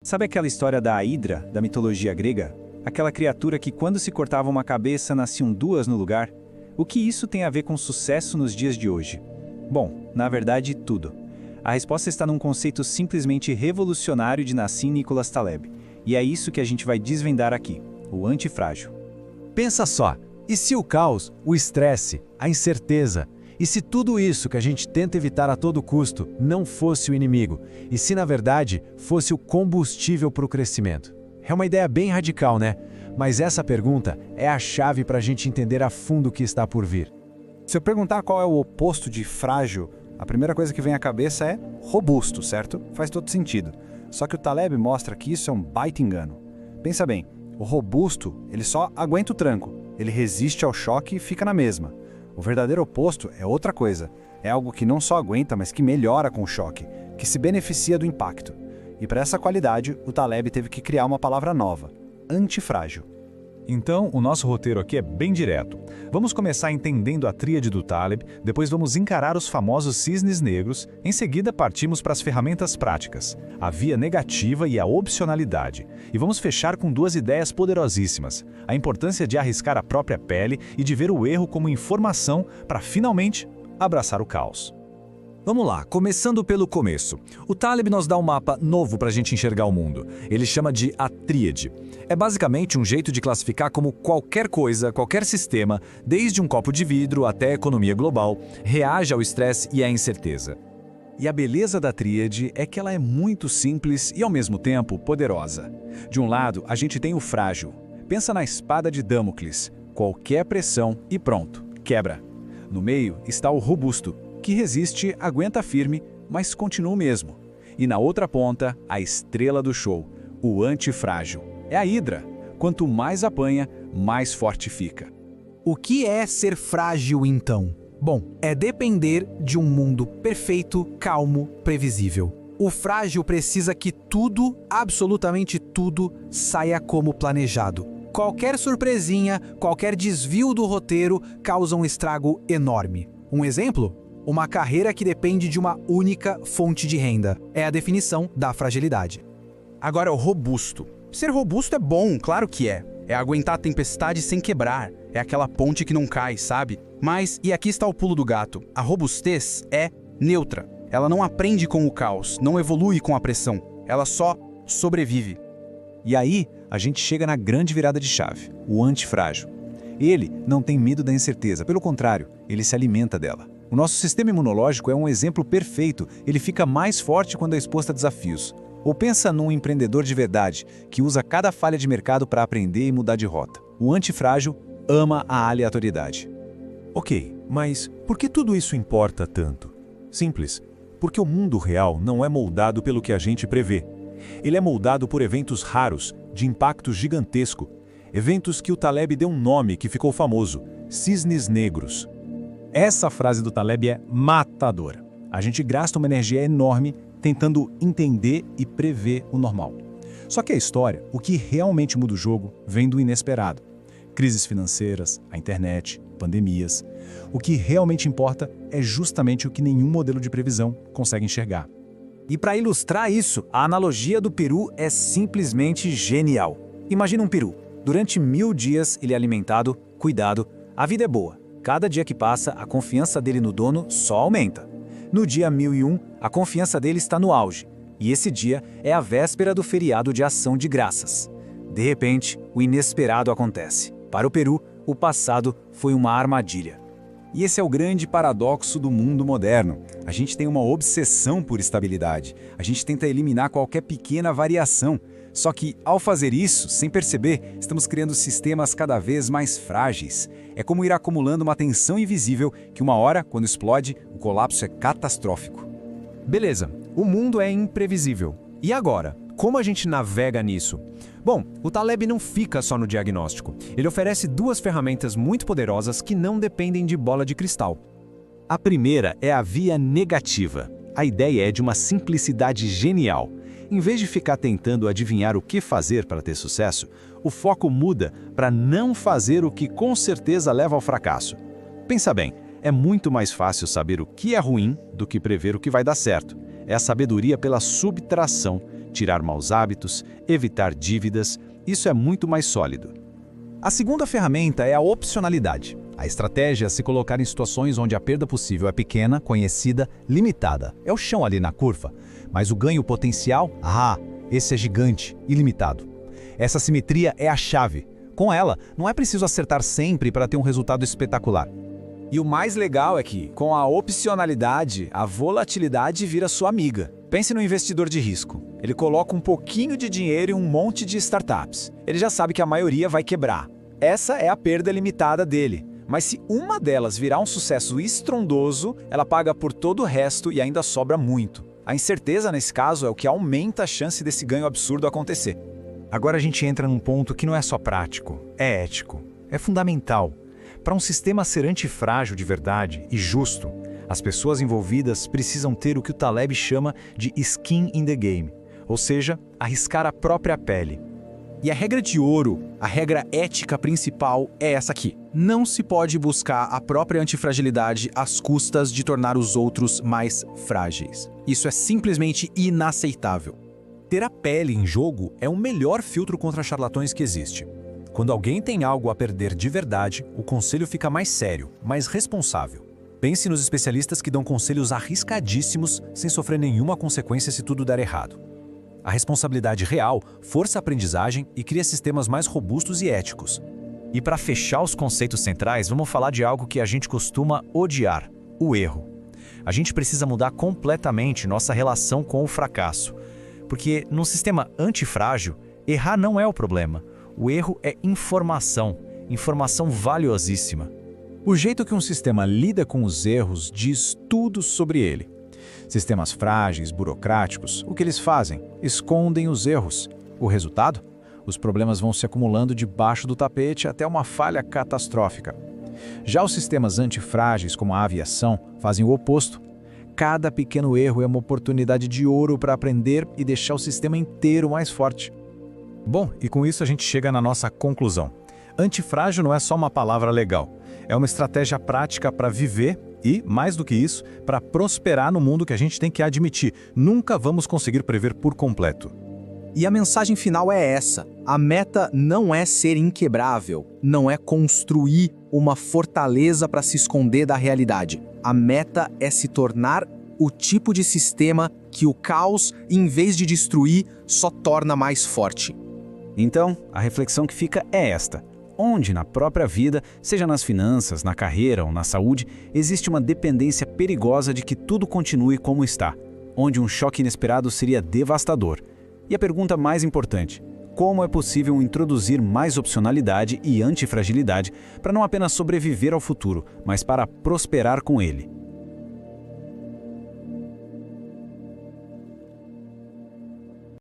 Sabe aquela história da Hidra, da mitologia grega? Aquela criatura que quando se cortava uma cabeça nasciam duas no lugar? O que isso tem a ver com sucesso nos dias de hoje? Bom, na verdade, tudo. A resposta está num conceito simplesmente revolucionário de Nassim Nicholas Taleb. E é isso que a gente vai desvendar aqui, o antifrágil. Pensa só, e se o caos, o estresse, a incerteza, e se tudo isso que a gente tenta evitar a todo custo não fosse o inimigo, e se na verdade fosse o combustível para o crescimento? É uma ideia bem radical, né? Mas essa pergunta é a chave para a gente entender a fundo o que está por vir. Se eu perguntar qual é o oposto de frágil, a primeira coisa que vem à cabeça é robusto, certo? Faz todo sentido. Só que o Taleb mostra que isso é um baita engano. Pensa bem, o robusto, ele só aguenta o tranco, ele resiste ao choque e fica na mesma. O verdadeiro oposto é outra coisa. É algo que não só aguenta, mas que melhora com o choque, que se beneficia do impacto. E para essa qualidade, o Taleb teve que criar uma palavra nova, antifrágil. Então, o nosso roteiro aqui é bem direto. Vamos começar entendendo a tríade do Taleb, depois vamos encarar os famosos cisnes negros, em seguida partimos para as ferramentas práticas, a via negativa e a opcionalidade. E vamos fechar com duas ideias poderosíssimas, a importância de arriscar a própria pele e de ver o erro como informação para, finalmente, abraçar o caos. Vamos lá, começando pelo começo. O Taleb nos dá um mapa novo para a gente enxergar o mundo. Ele chama de a tríade. É basicamente um jeito de classificar como qualquer coisa, qualquer sistema, desde um copo de vidro até a economia global, reage ao estresse e à incerteza. E a beleza da tríade é que ela é muito simples e, ao mesmo tempo, poderosa. De um lado, a gente tem o frágil. Pensa na espada de Damocles. Qualquer pressão e pronto, quebra. No meio está o robusto, que resiste, aguenta firme, mas continua o mesmo. E na outra ponta, a estrela do show, o antifrágil. É a Hidra. Quanto mais apanha, mais forte fica. O que é ser frágil, então? Bom, é depender de um mundo perfeito, calmo, previsível. O frágil precisa que tudo, absolutamente tudo, saia como planejado. Qualquer surpresinha, qualquer desvio do roteiro causa um estrago enorme. Um exemplo? Uma carreira que depende de uma única fonte de renda. É a definição da fragilidade. Agora, o robusto. Ser robusto é bom, claro que é. É aguentar a tempestade sem quebrar. É aquela ponte que não cai, sabe? Mas, e aqui está o pulo do gato, a robustez é neutra. Ela não aprende com o caos, não evolui com a pressão. Ela só sobrevive. E aí, a gente chega na grande virada de chave, o antifrágil. Ele não tem medo da incerteza, pelo contrário, ele se alimenta dela. O nosso sistema imunológico é um exemplo perfeito, ele fica mais forte quando é exposto a desafios. Ou pensa num empreendedor de verdade, que usa cada falha de mercado para aprender e mudar de rota. O antifrágil ama a aleatoriedade. Ok, mas por que tudo isso importa tanto? Simples, porque o mundo real não é moldado pelo que a gente prevê. Ele é moldado por eventos raros, de impacto gigantesco. Eventos que o Taleb deu um nome que ficou famoso, cisnes negros. Essa frase do Taleb é matadora. A gente gasta uma energia enorme tentando entender e prever o normal. Só que a história, o que realmente muda o jogo, vem do inesperado. Crises financeiras, a internet, pandemias. O que realmente importa é justamente o que nenhum modelo de previsão consegue enxergar. E para ilustrar isso, a analogia do peru é simplesmente genial. Imagina um peru. Durante 1000 dias ele é alimentado, cuidado, a vida é boa. Cada dia que passa, a confiança dele no dono só aumenta. No dia 1001, a confiança dele está no auge. E esse dia é a véspera do feriado de Ação de Graças. De repente, o inesperado acontece. Para o peru, o passado foi uma armadilha. E esse é o grande paradoxo do mundo moderno. A gente tem uma obsessão por estabilidade. A gente tenta eliminar qualquer pequena variação. Só que, ao fazer isso, sem perceber, estamos criando sistemas cada vez mais frágeis. É como ir acumulando uma tensão invisível que uma hora, quando explode, o colapso é catastrófico. Beleza, o mundo é imprevisível. E agora? Como a gente navega nisso? Bom, o Taleb não fica só no diagnóstico. Ele oferece duas ferramentas muito poderosas que não dependem de bola de cristal. A primeira é a via negativa. A ideia é de uma simplicidade genial. Em vez de ficar tentando adivinhar o que fazer para ter sucesso, o foco muda para não fazer o que com certeza leva ao fracasso. Pensa bem, é muito mais fácil saber o que é ruim do que prever o que vai dar certo. É a sabedoria pela subtração tirar maus hábitos, evitar dívidas. Isso é muito mais sólido. A segunda ferramenta é a opcionalidade. A estratégia é se colocar em situações onde a perda possível é pequena, conhecida, limitada. É o chão ali na curva. Mas o ganho potencial, esse é gigante, ilimitado. Essa simetria é a chave. Com ela, não é preciso acertar sempre para ter um resultado espetacular. E o mais legal é que, com a opcionalidade, a volatilidade vira sua amiga. Pense no investidor de risco. Ele coloca um pouquinho de dinheiro em um monte de startups. Ele já sabe que a maioria vai quebrar. Essa é a perda limitada dele. Mas se uma delas virar um sucesso estrondoso, ela paga por todo o resto e ainda sobra muito. A incerteza, nesse caso, é o que aumenta a chance desse ganho absurdo acontecer. Agora a gente entra num ponto que não é só prático, é ético. É fundamental. Para um sistema ser antifrágil de verdade e justo, as pessoas envolvidas precisam ter o que o Taleb chama de skin in the game, ou seja, arriscar a própria pele. E a regra de ouro, a regra ética principal é essa aqui. Não se pode buscar a própria antifragilidade às custas de tornar os outros mais frágeis. Isso é simplesmente inaceitável. Ter a pele em jogo é o melhor filtro contra charlatões que existe. Quando alguém tem algo a perder de verdade, o conselho fica mais sério, mais responsável. Pense nos especialistas que dão conselhos arriscadíssimos sem sofrer nenhuma consequência se tudo der errado. A responsabilidade real força a aprendizagem e cria sistemas mais robustos e éticos. E para fechar os conceitos centrais, vamos falar de algo que a gente costuma odiar: o erro. A gente precisa mudar completamente nossa relação com o fracasso. Porque num sistema antifrágil, errar não é o problema. O erro é informação valiosíssima. O jeito que um sistema lida com os erros diz tudo sobre ele. Sistemas frágeis, burocráticos, o que eles fazem? Escondem os erros. O resultado? Os problemas vão se acumulando debaixo do tapete até uma falha catastrófica. Já os sistemas antifrágeis, como a aviação, fazem o oposto. Cada pequeno erro é uma oportunidade de ouro para aprender e deixar o sistema inteiro mais forte. Bom, e com isso a gente chega na nossa conclusão. Antifrágil não é só uma palavra legal. É uma estratégia prática para viver e, mais do que isso, para prosperar no mundo que a gente tem que admitir. Nunca vamos conseguir prever por completo. E a mensagem final é essa. A meta não é ser inquebrável, não é construir uma fortaleza para se esconder da realidade. A meta é se tornar o tipo de sistema que o caos, em vez de destruir, só torna mais forte. Então, a reflexão que fica é esta. Onde na própria vida, seja nas finanças, na carreira ou na saúde, existe uma dependência perigosa de que tudo continue como está, onde um choque inesperado seria devastador. E a pergunta mais importante: como é possível introduzir mais opcionalidade e antifragilidade para não apenas sobreviver ao futuro, mas para prosperar com ele?